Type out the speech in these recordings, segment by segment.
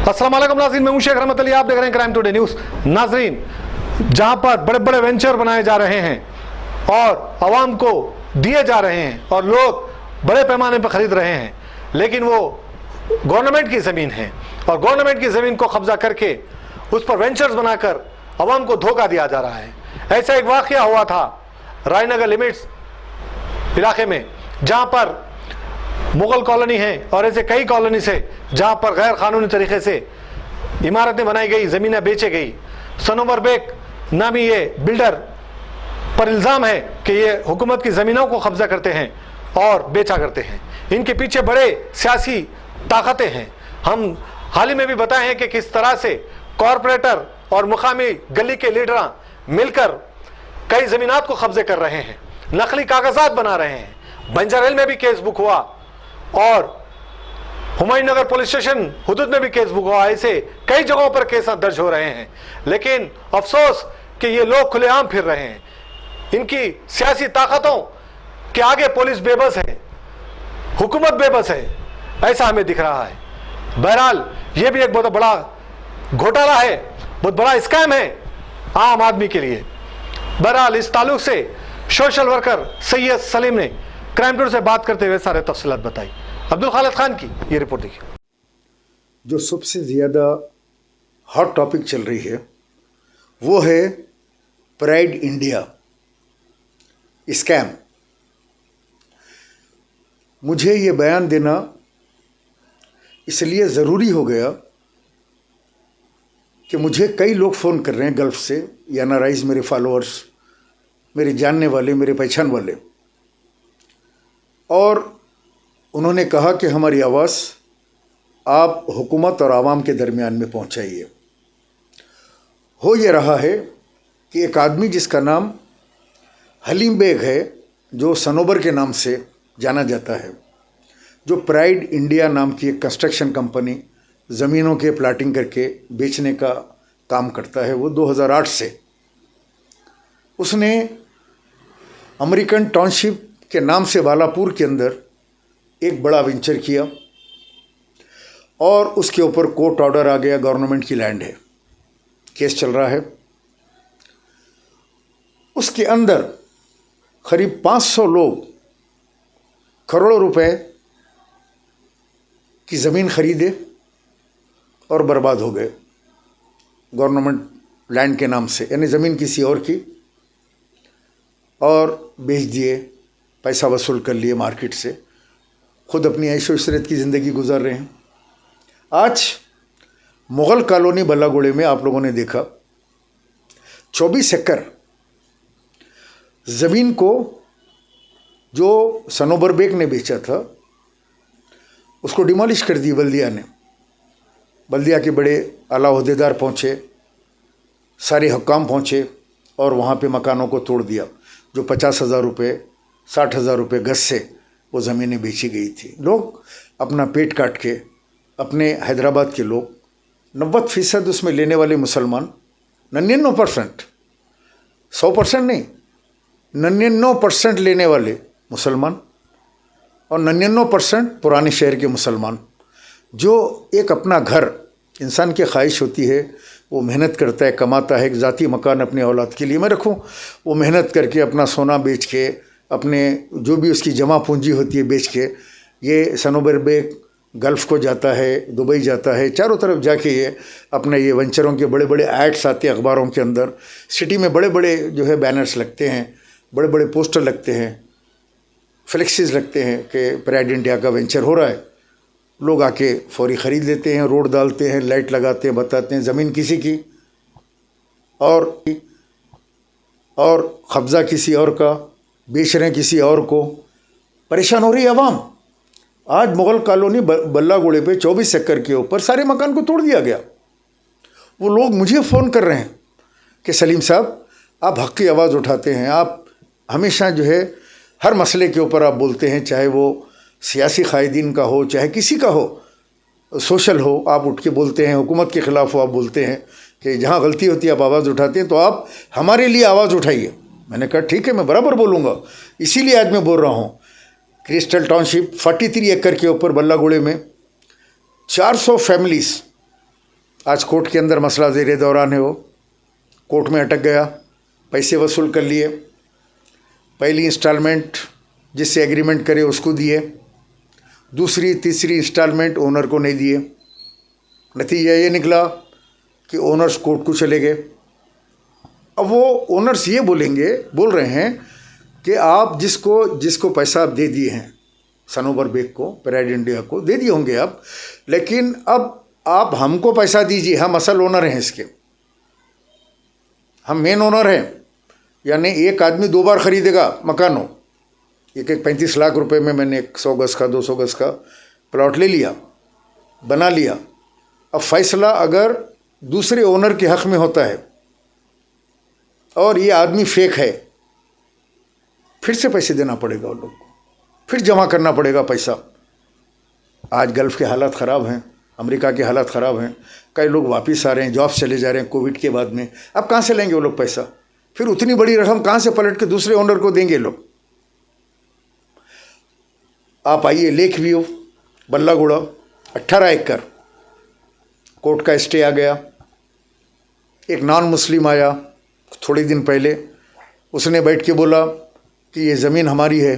अस्सलाम वालेकुम नाज़रीन, मैं हूं शेख रहमत अली, आप देख रहे हैं क्राइम टुडे न्यूज़। नाज़रीन, जहां पर बड़े बड़े वेंचर बनाए जा रहे हैं और आवाम को दिए जा रहे हैं और लोग बड़े पैमाने पर खरीद रहे हैं, लेकिन वो गवर्नमेंट की ज़मीन है और गवर्नमेंट की ज़मीन को कब्जा करके उस पर वेंचर्स बनाकर आवाम को धोखा दिया जा रहा है। ऐसा एक वाक़या हुआ था रायनगर लिमिट्स इलाके में, जहां पर मुगल कॉलोनी है और ऐसे कई कॉलोनी से जहां पर गैर कानूनी तरीके से इमारतें बनाई गई, ज़मीनें बेचे गई। सनोवर बेग नामी ये बिल्डर पर इल्ज़ाम है कि ये हुकूमत की ज़मीनों को कब्जा करते हैं और बेचा करते हैं। इनके पीछे बड़े सियासी ताकतें हैं। हम हाल ही में भी बताए हैं कि किस तरह से कॉरपोरेटर और मुकामी गली के लीडर मिलकर कई ज़मीनात को कब्जे कर रहे हैं, नकली कागजात बना रहे हैं। बंजर हिल में भी केस बुक हुआ और हुमायूं नगर पुलिस स्टेशन हुदूद में भी केस बुक हुआ। ऐसे कई जगहों पर केस दर्ज हो रहे हैं, लेकिन अफसोस कि ये लोग खुलेआम फिर रहे हैं। इनकी सियासी ताकतों के आगे पुलिस बेबस है, हुकूमत बेबस है, ऐसा हमें दिख रहा है। बहरहाल ये भी एक बहुत बड़ा घोटाला है, बहुत बड़ा स्कैम है आम आदमी के लिए। बहरहाल इस ताल्लुक से सोशल वर्कर सैयद सलीम ने क्राइम टुडे से बात करते हुए सारे तफसीलात बताई। अब्दुल खालिद खान की ये रिपोर्ट देखिए। जो सबसे ज़्यादा हॉट टॉपिक चल रही है वो है प्राइड इंडिया स्कैम। मुझे ये बयान देना इसलिए ज़रूरी हो गया कि मुझे कई लोग फ़ोन कर रहे हैं गल्फ़ से, या नाराइज़ मेरे फॉलोअर्स, मेरे जानने वाले, मेरे पहचान वाले, और उन्होंने कहा कि हमारी आवाज़ आप हुकूमत और आवाम के दरमियान में पहुंचाइए। हो ये रहा है कि एक आदमी जिसका नाम हलीम बेग है, जो सनोबर के नाम से जाना जाता है, जो प्राइड इंडिया नाम की एक कंस्ट्रक्शन कंपनी ज़मीनों के प्लाटिंग करके बेचने का काम करता है, वो 2008 से उसने अमेरिकन टाउनशिप के नाम से वालापुर के अंदर एक बड़ा वेंचर किया और उसके ऊपर कोर्ट ऑर्डर आ गया, गवर्नमेंट की लैंड है, केस चल रहा है। उसके अंदर करीब 500 लोग करोड़ों रुपए की ज़मीन खरीदे और बर्बाद हो गए गवर्नमेंट लैंड के नाम से, यानी ज़मीन किसी और की, और बेच दिए, पैसा वसूल कर लिए मार्केट से, खुद अपनी ऐशो इशरत की ज़िंदगी गुजार रहे हैं। आज मुग़ल कॉलोनी बल्लागुड़े में आप लोगों ने देखा 24 एकड़ ज़मीन को जो सनोबर बेग ने बेचा था उसको डिमोलिश कर दी बल्दिया ने। बल्दिया के बड़े आला ओहदेदार पहुँचे, सारे हुक्काम पहुँचे और वहाँ पे मकानों को तोड़ दिया। जो 50,000 रुपये 60,000 रुपये गज से वो ज़मीनें बेची गई थी। लोग अपना पेट काट के, अपने हैदराबाद के लोग 90% उसमें लेने वाले मुसलमान, 99%, 100% नहीं, 99% लेने वाले मुसलमान और 99% पुराने शहर के मुसलमान, जो एक अपना घर, इंसान की ख्वाहिश होती है, वो मेहनत करता है, कमाता है, एक ज़ाती मकान अपने औलाद के लिए मैं रखूं, वो मेहनत करके अपना सोना बेच के, अपने जो भी उसकी जमा पूंजी होती है बेच के, ये सनोबर बेग गल्फ़ को जाता है, दुबई जाता है, चारों तरफ जाके ये अपने ये वेंचरों के बड़े बड़े एड्स आते हैं अखबारों के अंदर, सिटी में बड़े बड़े जो है बैनर्स लगते हैं, बड़े बड़े पोस्टर लगते हैं, फ्लेक्सीज लगते हैं कि प्राइड इंडिया का वेंचर हो रहा है। लोग आके फौरी ख़रीद लेते हैं, रोड डालते हैं, लाइट लगाते हैं, बताते हैं ज़मीन किसी की और कब्ज़ा किसी और का, बेच रहे हैं किसी और को। परेशान हो रही है आवाम। आज मुग़ल कॉलोनी बल्लागुड़े पे 24 एकड़ के ऊपर सारे मकान को तोड़ दिया गया। वो लोग मुझे फ़ोन कर रहे हैं कि सलीम साहब, आप हक़ की आवाज़ उठाते हैं, आप हमेशा जो है हर मसले के ऊपर आप बोलते हैं, चाहे वो सियासी कायदीन का हो, चाहे किसी का हो, सोशल हो, आप उठ के बोलते हैं, हुकूमत के ख़िलाफ़ हो, आप बोलते हैं कि जहाँ गलती होती है आप आवाज़ उठाते हैं, तो आप हमारे लिए आवाज़ उठाइए। मैंने कहा ठीक है, मैं बराबर बोलूँगा, इसीलिए आज मैं बोल रहा हूँ। क्रिस्टल टाउनशिप 43 एकड़ के ऊपर बल्लागुड़े में 400 फैमिलीज़ आज कोर्ट के अंदर मसला ज़ेर दौरान है, वो कोर्ट में अटक गया, पैसे वसूल कर लिए, पहली इंस्टॉलमेंट जिससे एग्रीमेंट करे उसको दिए, दूसरी तीसरी इंस्टॉलमेंट ओनर को नहीं दिए। नतीजा ये निकला कि ओनर्स कोर्ट को चले गए। अब वो ओनर्स ये बोल रहे हैं कि आप जिसको पैसा आप दे दिए हैं, सनोवर बेग को, प्राइड इंडिया को दे दिए होंगे आप, लेकिन अब आप हमको पैसा दीजिए, हम असल ओनर हैं इसके, हम मेन ओनर हैं। यानी एक आदमी 2 बार खरीदेगा मकानों, एक 35 लाख रुपए में मैंने 100 गज का 200 गज का प्लॉट ले लिया, बना लिया। अब फैसला अगर दूसरे ओनर के हक़ में होता है और ये आदमी फेक है, फिर से पैसे देना पड़ेगा उन लोग को, फिर जमा करना पड़ेगा पैसा। आज गल्फ़ के हालात ख़राब हैं, अमेरिका के हालात ख़राब हैं, कई लोग वापस आ रहे हैं, जॉब चले जा रहे हैं कोविड के बाद में। अब कहाँ से लेंगे वो लोग पैसा? फिर उतनी बड़ी रकम कहाँ से पलट के दूसरे ओनर को देंगे लोग? आप आइए, लेक व्यू बल्लागुड़ा 18 एकड़, कोर्ट का स्टे आ गया। एक नॉन मुस्लिम आया थोड़े दिन पहले, उसने बैठ के बोला कि ये ज़मीन हमारी है,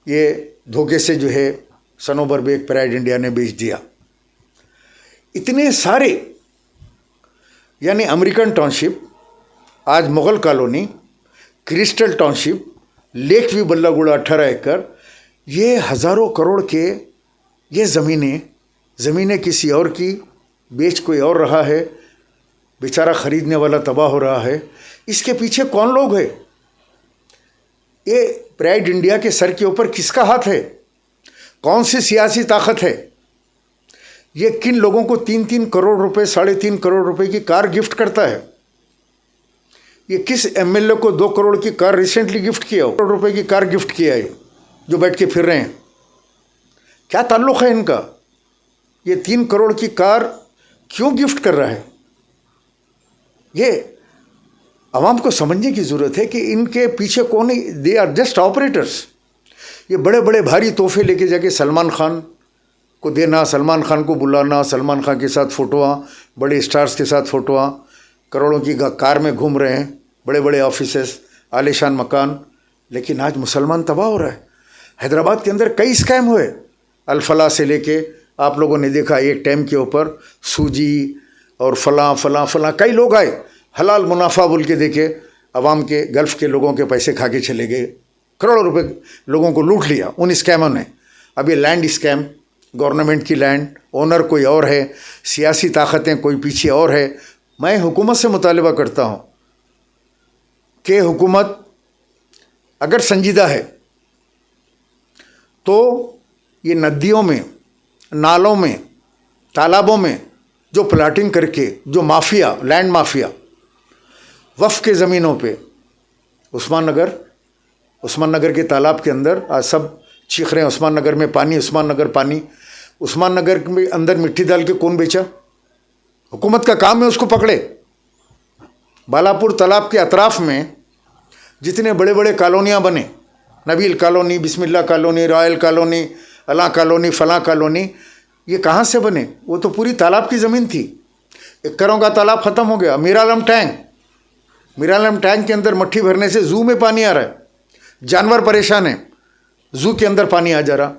ये धोखे से जो है सनोवर बेग प्राइड इंडिया ने बेच दिया। इतने सारे, यानी अमेरिकन टाउनशिप, आज Mughal colony, crystal township, lake view Ballaguda 18 एकड़, ये हज़ारों करोड़ के ये ज़मीनें किसी और की बेच कोई और रहा है, बेचारा ख़रीदने वाला तबाह हो रहा है। इसके पीछे कौन लोग हैं? ये प्राइड इंडिया के सर के ऊपर किसका हाथ है? कौन सी सियासी ताकत है? ये किन लोगों को 3-3 करोड़ रुपए, 3.5 करोड़ रुपए की कार गिफ्ट करता है? ये किस एमएलए को 2 करोड़ की कार रिसेंटली गिफ्ट किया, करोड़ रुपए की कार गिफ्ट किया है, जो बैठ के फिर रहे हैं? क्या ताल्लुक़ है इनका? ये 3 करोड़ की कार क्यों गिफ्ट कर रहा है? ये आवाम को समझने की ज़रूरत है कि इनके पीछे कौन है। They are just operators. ये बड़े बड़े भारी तोहफे लेके जाके सलमान खान को देना, सलमान खान को बुलाना, सलमान खान के साथ फ़ोटोआँ, बड़े स्टार्स के साथ फ़ोटोआँ, करोड़ों की कार में घूम रहे हैं, बड़े बड़े ऑफिसेस, आलीशान मकान। लेकिन आज मुसलमान तबाह हो रहा है। हैदराबाद के अंदर कई स्कैम हुए, अल-फलाह से लेके, आप लोगों ने देखा एक टाइम के ऊपर सूजी और फलां कई लोग आए, हलाल मुनाफा बोल के देखे, अवाम के, गल्फ़ के लोगों के पैसे खा के चले गए, करोड़ों रुपए लोगों को लूट लिया उन स्कैमों ने। अब ये लैंड स्कैम, गवर्नमेंट की लैंड, ओनर कोई और है, सियासी ताकतें कोई पीछे और है। मैं हुकूमत से मुतालिबा करता हूँ कि हुकूमत अगर संजीदा है तो ये नदियों में, नालों में, तालाबों में जो प्लाटिंग करके, जो माफिया, लैंड माफिया, वफ़ के ज़मीनों पे, उस्मान नगर के तालाब के अंदर आज सब चीख रहे हैं, उस्मान नगर में पानी, उस्मान नगर पानी। उस्मान नगर के अंदर मिट्टी डाल के कौन बेचा? हुकूमत का काम है उसको पकड़े। बालापुर तालाब के अतराफ़ में जितने बड़े बड़े कॉलोनियाँ बने, नबील कॉलोनी, बिस्मिल्लाह कॉलोनी, रॉयल कॉलोनी, अला कॉलोनी, फलां कॉलोनी, ये कहाँ से बने? वो तो पूरी तालाब की ज़मीन थी। एकड़ों का तालाब ख़त्म हो गया। मीरालम टैंक के अंदर मट्टी भरने से ज़ू में पानी आ रहा है, जानवर परेशान है, ज़ू के अंदर पानी आ जा रहा।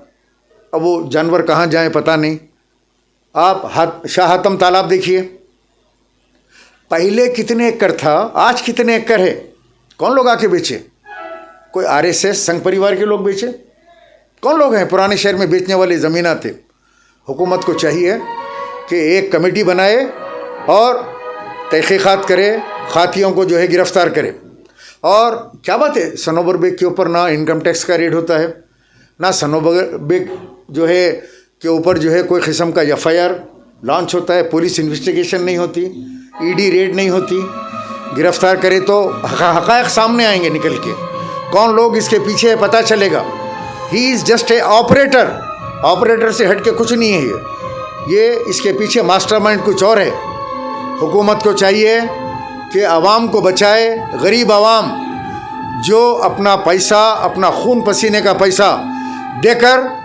अब वो जानवर कहाँ जाएं पता नहीं। आप शाह हातम तालाब देखिए, पहले कितने एकड़ था, आज कितने एकड़ है? कौन लोग आके बेचे? कोई आरएसएस संघ परिवार के लोग बेचे? कौन लोग हैं पुराने शहर में बेचने वाले ज़मीनात थे? हुकूमत को चाहिए कि एक कमेटी बनाए और तहक़ीक़ात करे, खातियों को जो है गिरफ़्तार करे। और क्या बात है, सनोवर बेग के ऊपर ना इनकम टैक्स का रेड होता है, ना सनोवर बेग जो है के ऊपर जो है कोई किस्म का FIR लॉन्च होता है, पुलिस इन्वेस्टिगेशन नहीं होती, ईडी रेड नहीं होती। गिरफ़्तार करे तो हक़ाइक़ सामने आएंगे निकल के, कौन लोग इसके पीछे है पता चलेगा। He is just a operator से हट के कुछ नहीं है ये इसके पीछे मास्टरमाइंड कुछ और है। हुकूमत को चाहिए कि आवाम को बचाए, गरीब आवाम जो अपना पैसा, अपना खून पसीने का पैसा देकर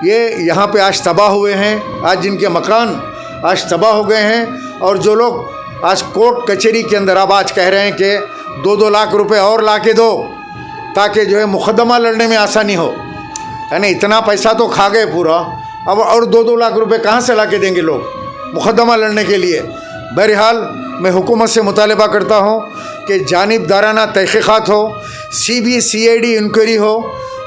ये यहाँ पे आज तबाह हुए हैं, आज जिनके मकान आज तबाह हो गए हैं। और जो लोग आज कोर्ट कचहरी के अंदर अब आज कह रहे हैं कि 2-2 लाख रुपए और ला के दो ताकि जो है मुकदमा लड़ने में आसानी हो, यानी इतना पैसा तो खा गए पूरा, अब और 2-2 लाख रुपए कहाँ से ला के देंगे लोग मुकदमा लड़ने के लिए। बहरहाल मैं हुकूमत से मुतालबा करता हूँ कि जानिबदाराना तहक़ीक़ात हो, CBI-CID इंक्वायरी हो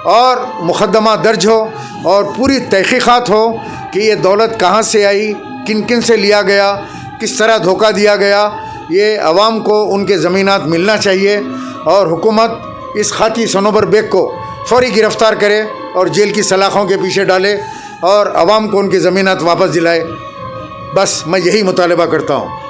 और मुकदमा दर्ज हो और पूरी तहक़ीक़ात हो कि ये दौलत कहाँ से आई, किन किन से लिया गया, किस तरह धोखा दिया गया। ये आवाम को उनके ज़मीनात मिलना चाहिए और हुकूमत इस खाती सनोबर बेग को फौरी गिरफ़्तार करे और जेल की सलाखों के पीछे डाले और आवाम को उनकी ज़मीनात वापस दिलाए। बस मैं यही मुतालबा करता हूँ।